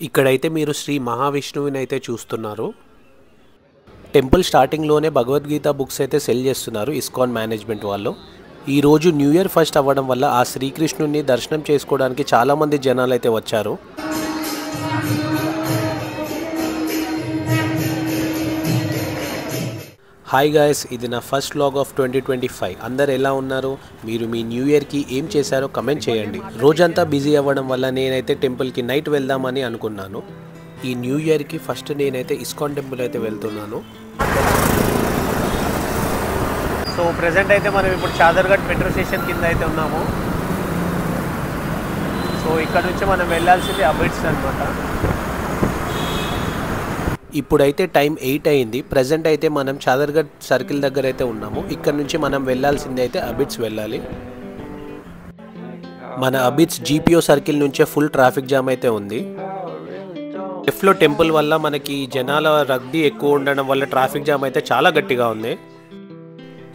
ఇక్కడైతే మీరు శ్రీ మహావిష్ణువుని అయితే చూస్తున్నారు. టెంపుల్ స్టార్టింగ్లోనే భగవద్గీత బుక్స్ అయితే సెల్ చేస్తున్నారు ఇస్కాన్ మేనేజ్మెంట్ వాళ్ళు. ఈరోజు న్యూ ఇయర్ ఫస్ట్ అవ్వడం వల్ల ఆ శ్రీకృష్ణుని దర్శనం చేసుకోవడానికి చాలామంది జనాలు అయితే వచ్చారు. హాయ్ గాయస్, ఇది నా ఫస్ట్ వ్లాగ్ ఆఫ్ 2025. అందరు ఎలా ఉన్నారు? మీరు మీ న్యూ ఇయర్కి ఏం చేశారో కమెంట్ చేయండి. రోజంతా బిజీ అవ్వడం వల్ల నేనైతే టెంపుల్కి నైట్ వెళ్దామని అనుకున్నాను. ఈ న్యూ ఇయర్కి ఫస్ట్ నేనైతే ఇస్కాన్ టెంపుల్ అయితే వెళ్తున్నాను. సో ప్రెజెంట్ అయితే మనం ఇప్పుడు చాదర్ఘట్ మెట్రో స్టేషన్ కింద అయితే ఉన్నాము. సో ఇక్కడ నుంచి మనం వెళ్ళాల్సింది అబిడ్స్ అనమాట. ఇప్పుడైతే టైం 8 అయింది. ప్రజెంట్ అయితే మనం చాదర్ఘట్ సర్కిల్ దగ్గర అయితే ఉన్నాము. ఇక్కడ నుంచి మనం వెళ్ళాల్సింది అయితే అబిడ్స్ వెళ్ళాలి. మన అబిడ్స్ జీపీఓ సర్కిల్ నుంచే ఫుల్ ట్రాఫిక్ జామ్ అయితే ఉంది. లెఫ్ట్లో టెంపుల్ వల్ల మనకి జనాల రద్దీ ఎక్కువ ఉండడం వల్ల ట్రాఫిక్ జామ్ అయితే చాలా గట్టిగా ఉంది.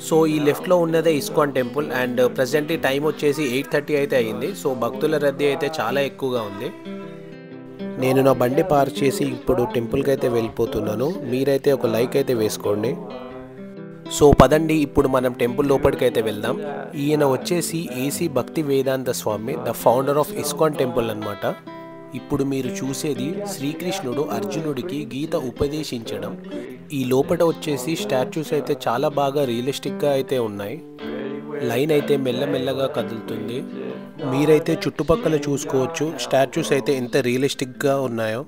సో ఈ లెఫ్ట్లో ఉన్నదే ఇస్కాన్ టెంపుల్ అండ్ ప్రజెంట్ ఈ టైం వచ్చేసి 8:30 అయితే అయ్యింది. సో భక్తుల రద్దీ అయితే చాలా ఎక్కువగా ఉంది. నేను నా బండి పార్క్ చేసి ఇప్పుడు టెంపుల్కి అయితే వెళ్ళిపోతున్నాను. మీరైతే ఒక లైక్ అయితే వేసుకోండి. సో పదండి, ఇప్పుడు మనం టెంపుల్ లోపలికి అయితే వెళ్దాం. ఈయన వచ్చేసి A C Bhakti Vedanta Swami, the founder of ISKCON temple అన్నమాట. ఇప్పుడు మీరు చూసేది శ్రీకృష్ణుడు అర్జునుడికి గీత ఉపదేశించడం. ఈ లోపల వచ్చేసి స్టాచ్యూస్ అయితే చాలా బాగా రియలిస్టిక్గా అయితే ఉన్నాయి. లైన్ అయితే మెల్లమెల్లగా కదులుతుంది. మీరైతే చుట్టుపక్కల చూసుకోవచ్చు స్టాచ్యూస్ అయితే ఎంత రియలిస్టిక్గా ఉన్నాయో.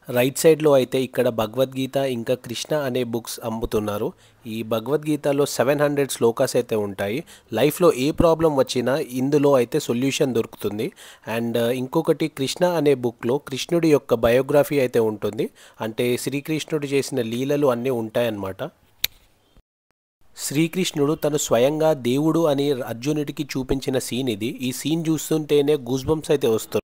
రైట్ సైడ్లో అయితే ఇక్కడ భగవద్గీత ఇంకా కృష్ణ అనే బుక్స్ అమ్ముతున్నారు. ఈ భగవద్గీతలో 700 శ్లోకాస్ అయితే ఉంటాయి. లైఫ్లో ఏ ప్రాబ్లం వచ్చినా ఇందులో అయితే సొల్యూషన్ దొరుకుతుంది. అండ్ ఇంకొకటి కృష్ణ అనే బుక్లో కృష్ణుడి యొక్క బయోగ్రఫీ అయితే ఉంటుంది. అంటే శ్రీకృష్ణుడు చేసిన లీలలు అన్నీ ఉంటాయన్నమాట. శ్రీకృష్ణుడు తను స్వయంగా దేవుడు అని అర్జునుడికి చూపించిన సీన్ ఇది. ఈ సీన్ చూస్తుంటేనే గూస్ బంప్స్ అయితే వస్తాయి.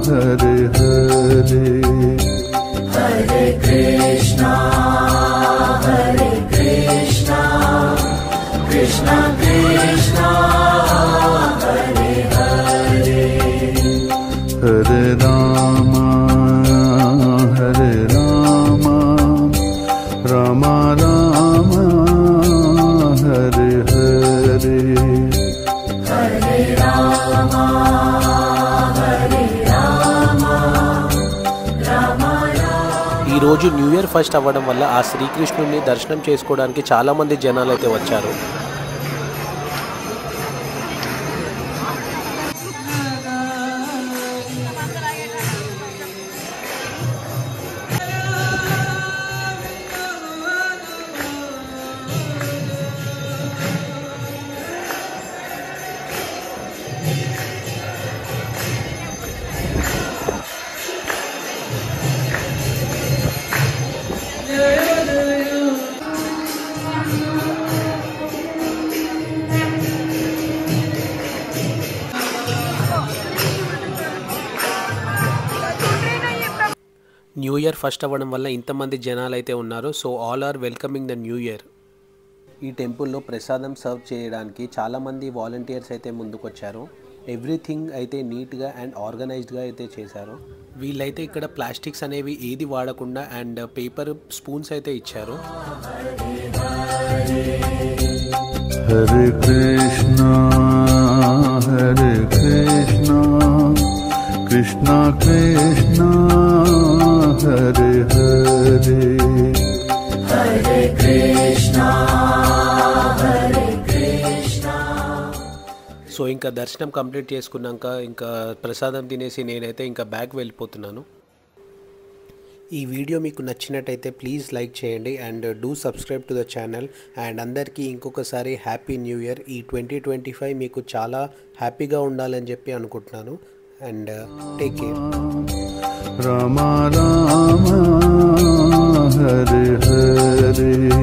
Hare Hare Hare Krishna Krishna Krishna Hare Hare Hare Rama Rama Rama Hare Hare Hare Rama ఈరోజు న్యూ ఇయర్ ఫస్ట్ అవ్వడం వల్ల ఆ శ్రీకృష్ణుడిని దర్శనం చేసుకోవడానికి చాలామంది జనాలు అయితే వచ్చారు. న్యూ ఇయర్ ఫస్ట్ అవ్వడం వల్ల ఇంతమంది జనాలు అయితే ఉన్నారు. So all are welcoming the new year. ఈ టెంపుల్లో ప్రసాదం సర్వ్ చేయడానికి చాలామంది వాలంటీర్స్ అయితే ముందుకొచ్చారు. ఎవ్రీథింగ్ అయితే నీట్గా అండ్ ఆర్గనైజ్డ్గా అయితే చేశారు. వీళ్ళైతే ఇక్కడ ప్లాస్టిక్స్ అనేవి ఏది వాడకుండా అండ్ పేపర్ స్పూన్స్ అయితే ఇచ్చారు. హరే కృష్ణ హరే కృష్ణ కృష్ణ కృష్ణ హరే హరే హరే కృష్ణ హరే కృష్ణ. సో ఇంకా దర్శనం కంప్లీట్ చేసుకున్నాక ఇంకా ప్రసాదం తినేసి నేనైతే ఇంకా బ్యాక్ వెళ్ళిపోతున్నాను. ఈ వీడియో మీకు నచ్చినట్టయితే ప్లీజ్ లైక్ చేయండి and do subscribe to the channel. And అందరికీ ఇంకొకసారి హ్యాపీ న్యూ ఇయర్. ఈ 2025 మీకు చాలా హ్యాపీగా ఉండాలని చెప్పి అనుకుంటున్నాను. And take care. Rama Rama Hare Hare